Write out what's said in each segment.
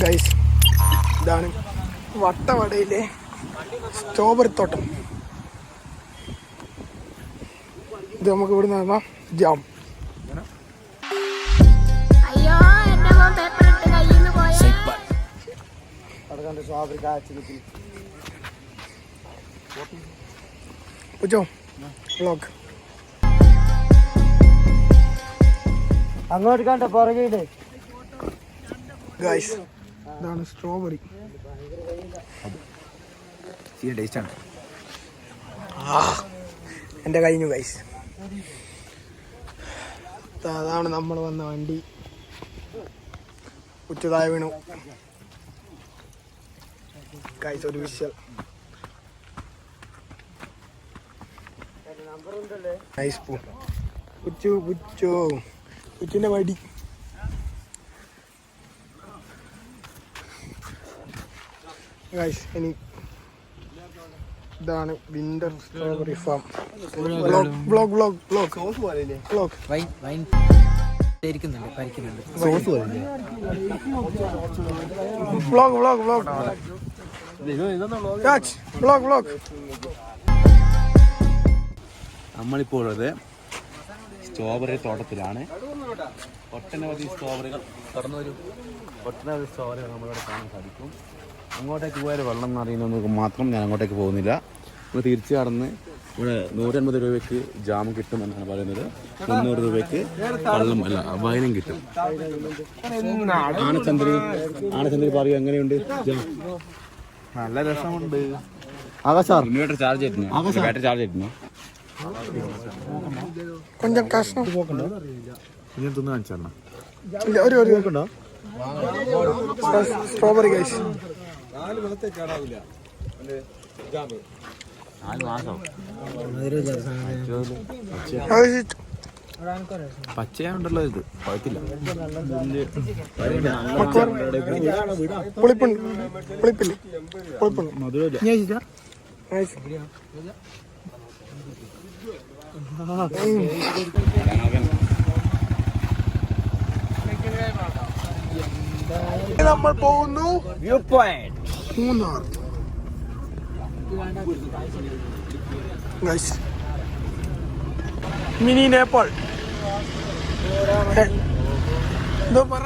Guys, ഇതാണ് വട്ടവടയിലെ strawberry തോട്ടം. ഇത് നമുക്ക് ഇവിടെ നിന്ന് ജാം. വ്ലോഗ് അങ്ങോട്ട് കണ്ട പുറകിട്ട് ഗൈസ്, ഇതാണ് സ്ട്രോബെറി. ടേസ്റ്റാണ്. എൻ്റെ കഴിഞ്ഞു ഗൈസ്. അതാണ് നമ്മൾ വന്ന വണ്ടി. ഉച്ചതായ വീണു ഗൈസ്. ഒരു വിഷൽ നൈസ് പൂ. പുച്ചിൻ്റെ വടി. ഗൈസ്, ഇനി ഇതാണ് വിന്റർ സ്ട്രോബെറി ഫാം. വ്ലോഗ് നമ്മളിപ്പോൾ ഉള്ളത് സ്ട്രോബെറി തോട്ടത്തിലാണ്. ഒട്ടനവധി സ്ട്രോബെറികൾ നമ്മളിവിടെ കാണാൻ സാധിക്കും. അങ്ങോട്ടേക്ക് പോയാൽ വെള്ളം എന്നറിയുന്നവർക്ക് മാത്രം ഞാൻ അങ്ങോട്ടേക്ക് പോകുന്നില്ല. നമ്മൾ തിരിച്ചു കടന്ന് ഇവിടെ 150 രൂപയ്ക്ക് ജാം കിട്ടുമെന്നാണ് പറയുന്നത്. 300 രൂപയ്ക്ക് വെള്ളം അല്ല വൈനും കിട്ടും. ആനച്ചന്ദ്രി പറയൂ, എങ്ങനെയുണ്ട് ജാം? നല്ല രസമുണ്ട്. ഇൻവേർട്ടർ ചാർജ് ചെയ്തിരുന്നു, ബാറ്ററി ചാർജ് ചെയ്തിരുന്നു. കൊഞ്ചം കഷ്ണം തിന്നു കാണിച്ചാ സ്ട്രോബെറി ഗൈസ്. 4 മാസം പച്ചയുണ്ടല്ലോ. ഇത് കുഴപ്പമില്ല. മധുരമില്ല. നമ്മൾ പോകുന്നു view point Munnar. Mini Nepal. എന്തോ പറ.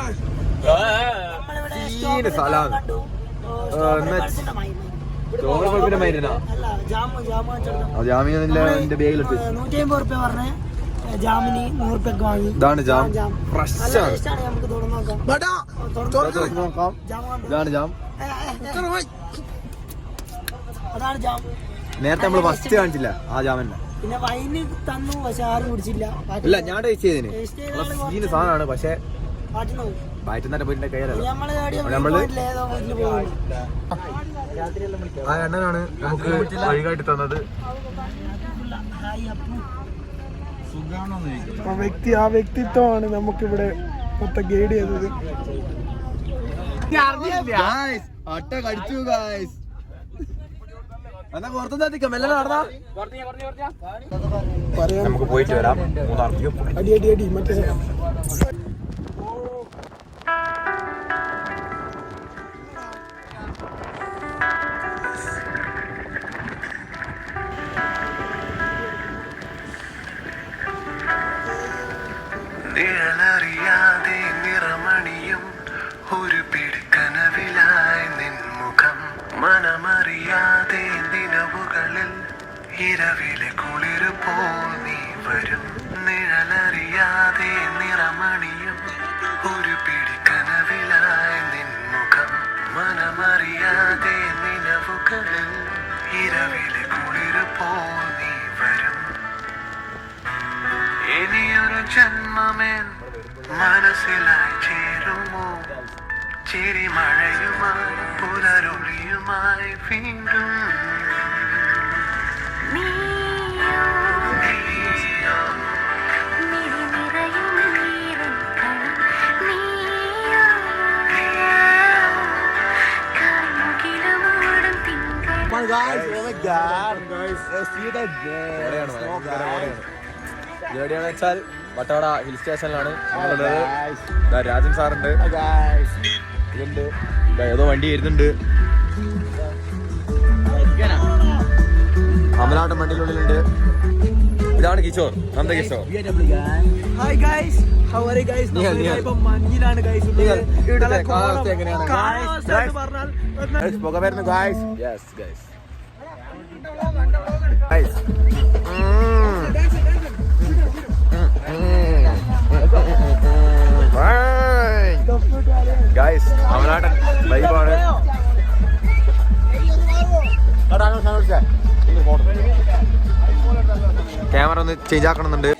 ജാമിന് 100 രൂപയ്ക്ക് വാങ്ങി. ഇതാണ് ജാം. അതാണ് ജാം. നേരത്തെ നമ്മള് ഫസ്റ്റ് കാണിച്ചില്ല ആ ജാമന്നെ. പിന്നെ വൈന് തന്നു, പക്ഷെ ആരും കുടിച്ചില്ല. ഇല്ല, ഞാൻ ടേസ്റ്റ് ചെയ്തതിന് സാധനമാണ്. പക്ഷെ വയറ്റുന്നേരം പോയിട്ട് കയ്യിലല്ല. ആ എണ്ണനാണ് നമുക്ക് വഴികാട്ടി തന്നത്. ആ വ്യക്തിത്വമാണ് നമുക്കിവിടെ മൊത്തം ഗൈഡ് ചെയ്തത്. ഒട്ട കടിച്ചു ഗായ്സ്. എന്നാ പുറത്തുനിന്നെത്തിക്കാം, മെല്ലെ നടന്നാ നമുക്ക് പോയിട്ട് വരാം. അടി മറ്റേ നിഴലറിയാതെ നിറമണിയും ഒരു പിടിക്കനവിലായി നിൻമുഖം. മനമറിയാതെ നിലവുകളിൽ ഇരവിലെ കുളിരു പോൽ നീ വരും. നിഴലറിയാതെ നിറമണിയും ഒരു പിടിക്കനവിലായി നിൻമുഖം. മനമറിയാതെ നിലവുകളിൽ ഇരവിലെ കുളിരു പോൽ നീ വരും. ഇനിയൊരു ജന്മമേൽ മനസ്സിലായി ചേരുമോ? ചിരിമഴയുമായി പുലരൊളിയുമായി വീണ്ടും. എവിടെയാണെന്ന് വെച്ചാൽ വട്ടവട ഹിൽ സ്റ്റേഷനിലാണ് രാജൻ സാറുണ്ട്, ഇതുണ്ട്, ഏതോ വണ്ടി വരുന്നുണ്ട്, അമലാട്ടം വണ്ടിയിലുള്ളിലുണ്ട്. ഇതാണ് Kishore, Nanda Kishore. Hi guys, how are you guys? ഇപ്പോ മഞ്ഞിലാണ് ഗൈസ്. കാലാവസ്ഥ എങ്ങനെയാണ്? പുക വരുന്നു ഗായ്സ്. Yes guys. ഗായ്സ് അമലാട്ടൻ വൈബാണ്. ക്യാമറ ഒന്ന് ചേഞ്ച് ആക്കണമെന്നുണ്ട്.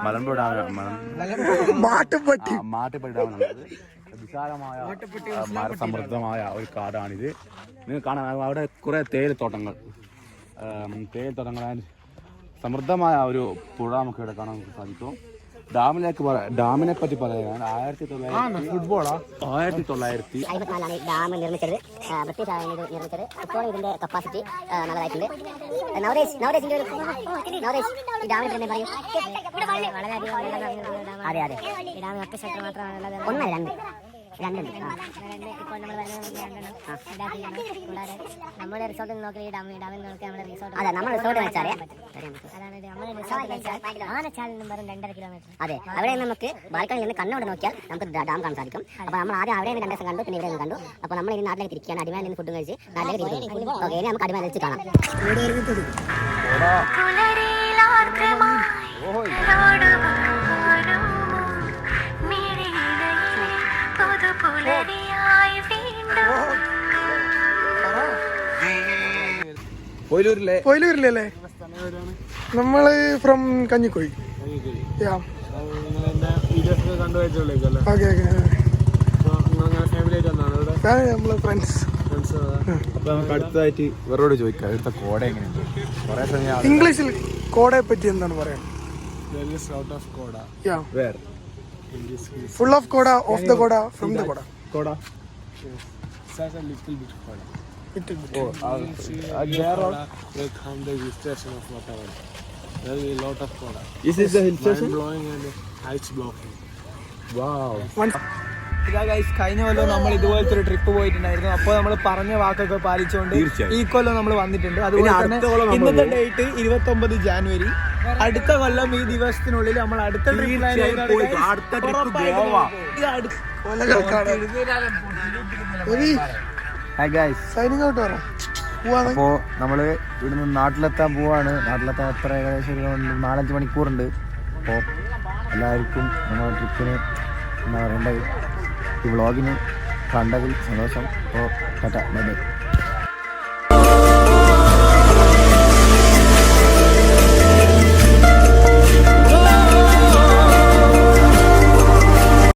മലമ്പുഴ മാട്ടുപ്പെട്ടി മാട്ടുപ്പെട്ടാണുള്ളത്. വിശാലമായ മരസമൃദ്ധമായ ഒരു കാടാണിത്. നിങ്ങൾ കാണാൻ അവിടെ കുറെ തേയിലത്തോട്ടങ്ങൾ, സമൃദ്ധമായ ഒരു പുഴ നമുക്ക് ഇവിടെ കാണാൻ സാധിക്കും. ഡാമിനെ പറ്റി പറയാൻ 1954 ഡാം നിർമ്മിച്ചത്. ബ്രിട്ടീഷാണ് ഇത് നിർമ്മിച്ചത്. ഇപ്പോൾ ഇതിന്റെ കപ്പാസിറ്റി നല്ലതായിട്ടുണ്ട്. ഈ ഡാമിനെ തന്നെ പറയും. അതെ അതെ, ഈ ഡാം ഒറ്റ ഷട്ടർ മാത്രമാണ്, ഒന്നല്ല രണ്ടുണ്ട്. ഇപ്പോൾ നമ്മൾ നമ്മുടെ റിസോർട്ടിൽ നോക്കി ഈ ഡാമിൽ നോക്കി നമ്മുടെ റിസോർട്ട്, അതെ നമ്മൾ റിസോർട്ട് വെച്ചാൽ അതാണ് നമ്മുടെ റിസോർട്ട് വെച്ചാൽ ആനച്ചാലിൽ വെറും 2.5 കിലോമീറ്റർ. അതെ, അവിടെ നമുക്ക് ബാൽക്കണിയിൽ നിന്ന് കണ്ണോടെ നോക്കിയാൽ നമുക്ക് ഡാം കാണാൻ സാധിക്കും. അപ്പോൾ നമ്മൾ ആദ്യം അവിടെ നിന്ന് 2 ദിവസം കണ്ടു, പിന്നെ ഇവിടെ നിന്ന് കണ്ടു. അപ്പോൾ നമ്മൾ ഇനി നാട്ടിലേക്ക് തിരിക്കുകയാണ്. അടിമാലിൽ നിന്ന് ഫുഡ് കഴിച്ച് നാട്ടിലേക്ക് തിരിക്കും. ഓക്കെ, ഇനി നമുക്ക് അടിമാലിൽ വെച്ച് കാണാം. പൊയിലൂരിലല്ലേ? നമ്മള് ഫ്രം കഞ്ഞിക്കോയി. നമ്മള് ഫ്രണ്ട്സ്. അപ്പൊ നമുക്ക് അടുത്തതായിട്ട് ഇവരോട് ചോദിക്കാം ഇവിടുത്തെ കോട എങ്ങനെയുണ്ട്. കുറെ സമയം ഇംഗ്ലീഷിൽ കോടയെ പറ്റി എന്താണ് പറയാൻ? ഫുൾ ഓഫ് കോട, ഓഫ് ദ കോട, ഫ്രം ദ കോട. കോട Is this the hill station? കഴിഞ്ഞ കൊല്ലം നമ്മൾ ഇതുപോലത്തെ ഒരു ട്രിപ്പ് പോയിട്ടുണ്ടായിരുന്നു. അപ്പോൾ നമ്മൾ പറഞ്ഞ വാക്കൊക്കെ പാലിച്ചുകൊണ്ട് ഈ കൊല്ലം നമ്മൾ വന്നിട്ടുണ്ട്. അതുപോലെ തന്നെ ഇന്നത്തെ ഡേറ്റ് 29 ജാനുവരി. അടുത്ത കൊല്ലം ഈ ദിവസത്തിനുള്ളിൽ നമ്മൾ അടുത്ത ട്രിപ്പ് അപ്പോൾ നമ്മള് ഇവിടുന്ന് നാട്ടിലെത്താൻ പോവാണ്. നാട്ടിലെത്താൻ എത്ര ഏകദേശം ഒരു 4-5 മണിക്കൂറുണ്ട്. അപ്പോൾ എല്ലാവർക്കും നമ്മുടെ ട്രിപ്പിന് എന്താ പറയേണ്ടത്, ഈ വ്ളോഗിന് കണ്ടതിൽ സന്തോഷം. അപ്പോൾ ടാറ്റ, ബൈ ബൈ.